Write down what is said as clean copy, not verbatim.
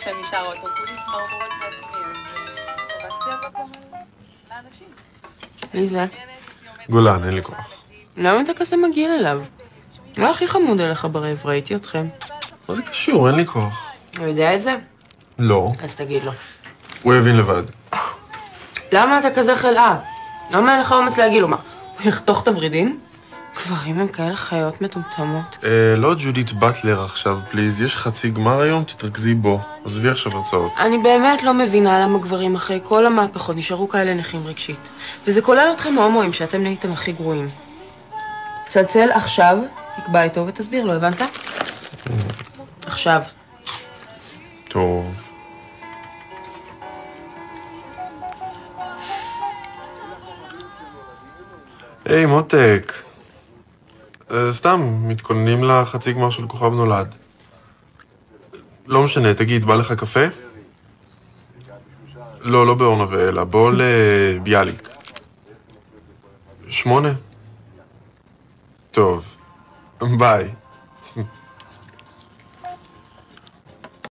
כשנשאר אותו, כולי צמרמורות מעצמי, אז רציתי המקום לאנשים. מי זה? גולן, אין לי כוח. למה אתה כזה מגעיל אליו? לא הכי חמוד אליך ברב, ראיתי אתכם. מה זה קשור? אין לי כוח. הוא יודע את זה? לא. אז תגיד לו. הוא יבין לבד. למה אתה כזה חלאה? למה אין לך אומץ להגיד לו? מה, הוא יחתוך את הוורידים? גברים הם כאלה חיות מטומטמות. לא ג'ודית בטלר עכשיו, פליז. יש חצי גמר היום, תתרכזי בו. עזבי עכשיו הרצאות. אני באמת לא מבינה למה גברים אחרי כל המהפכות נשארו כאלה נכים רגשית. וזה כולל אתכם הומואים שאתם נהייתם הכי גרועים. צלצל עכשיו, תקבע איתו ותסביר לו, הבנת? עכשיו. טוב. היי, מותק. סתם, מתכוננים לחצי גמר של כוכב נולד. לא משנה, תגיד, בא לך קפה? לא, לא באורנה ואלה, בוא לביאליק. 8? טוב, ביי.